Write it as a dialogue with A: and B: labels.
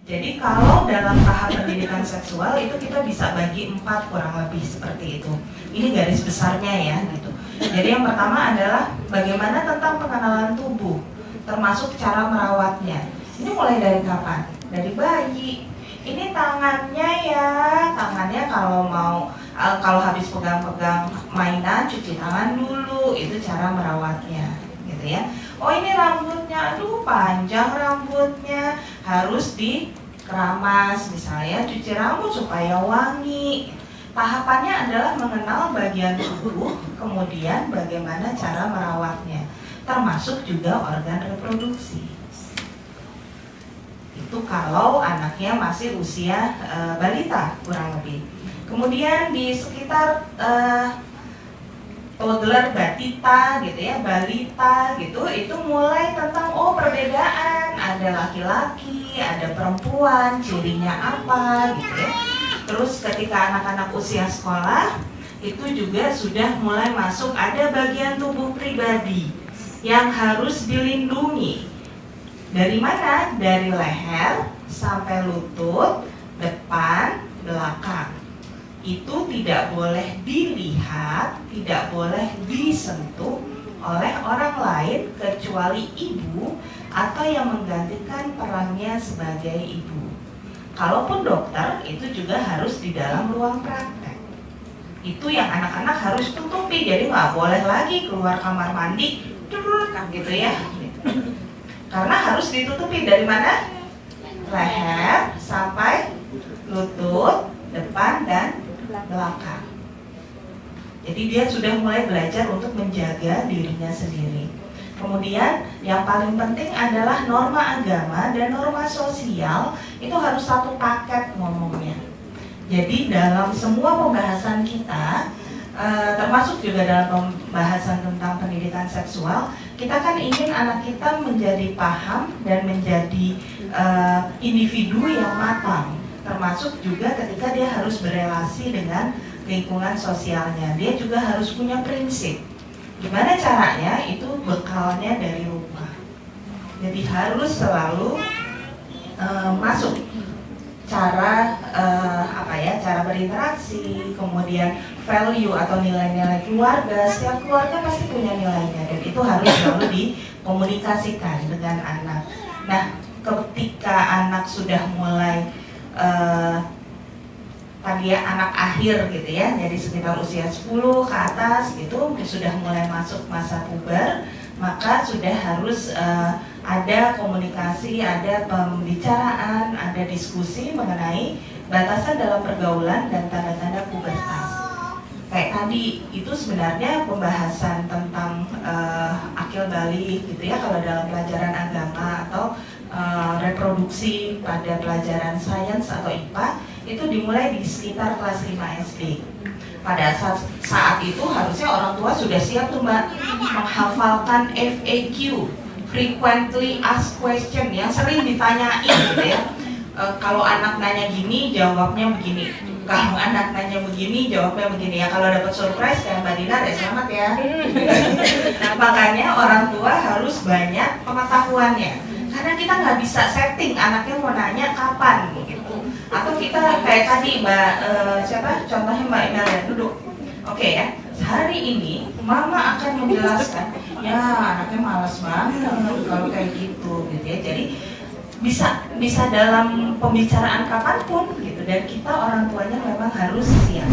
A: Jadi kalau dalam tahap pendidikan seksual itu kita bisa bagi 4 kurang lebih seperti itu. Ini garis besarnya ya gitu. Jadi yang pertama adalah bagaimana tentang pengenalan tubuh, termasuk cara merawatnya. Ini mulai dari kapan? Dari bayi. Ini tangannya ya, tangannya kalau habis pegang-pegang mainan cuci tangan dulu, itu cara merawatnya, gitu ya. Oh ini rambutnya, aduh panjang rambutnya, harus dikeramas misalnya, cuci rambut supaya wangi. Tahapannya adalah mengenal bagian tubuh, kemudian bagaimana cara merawatnya, termasuk juga organ reproduksi. Itu kalau anaknya masih usia balita kurang lebih. Kemudian di sekitar toddler, batita gitu ya, balita gitu, itu mulai tentang perbedaan, ada laki-laki, ada perempuan, cirinya apa gitu ya. Terus ketika anak-anak usia sekolah itu juga sudah mulai masuk, ada bagian tubuh pribadi yang harus dilindungi. Dari mana? Dari leher sampai lutut, depan, belakang. Itu tidak boleh dilihat, tidak boleh disentuh oleh orang lain kecuali ibu atau yang menggantikan perannya sebagai ibu. Kalaupun dokter, itu juga harus di dalam ruang praktek. Itu yang anak-anak harus tutupi, jadi nggak boleh lagi keluar kamar mandi, gitu ya. Karena harus ditutupi dari mana? Leher sampai lutut, depan dan belakang. Jadi dia sudah mulai belajar untuk menjaga dirinya sendiri. Kemudian yang paling penting adalah norma agama dan norma sosial, itu harus satu paket ngomongnya. Jadi dalam semua pembahasan kita, termasuk juga dalam pembahasan tentang pendidikan seksual, kita kan ingin anak kita menjadi paham dan menjadi individu yang matang, termasuk juga ketika dia harus berelasi dengan lingkungan sosialnya. Dia juga harus punya prinsip. Gimana caranya? Itu bekalnya dari rumah. Jadi harus selalu masuk cara cara berinteraksi, kemudian value atau nilai-nilai keluarga. Setiap keluarga pasti punya nilainya dan itu harus selalu dikomunikasikan dengan anak. Nah, ketika anak sudah mulai tadi ya anak akhir gitu ya, jadi sekitar usia 10 ke atas gitu, sudah mulai masuk masa puber, maka sudah harus ada komunikasi, ada pembicaraan, ada diskusi mengenai batasan dalam pergaulan dan tanda-tanda pubertas. Kayak tadi itu sebenarnya pembahasan tentang akil balik gitu ya, kalau dalam pelajaran agama atau reproduksi pada pelajaran sains atau IPA itu dimulai di sekitar kelas 5 SD. Pada saat itu harusnya orang tua sudah siap tuh Mbak menghafalkan FAQ, frequently asked question, yang sering ditanyain gitu ya. Kalau anak nanya gini jawabnya begini, kalau anak nanya begini jawabnya begini ya. Kalau dapat surprise kayak Mbak Dinar ya selamat ya. Nah, makanya orang tua harus banyak pengetahuannya, karena kita nggak bisa setting anaknya mau nanya kapan gitu. Atau kita kayak tadi Mbak contohnya Mbak Imelda duduk. Oke ya, hari ini Mama akan menjelaskan. Ya anaknya malas banget kalau kayak gitu ya. Jadi bisa dalam pembicaraan kapanpun gitu, dan kita orang tuanya memang harus siap.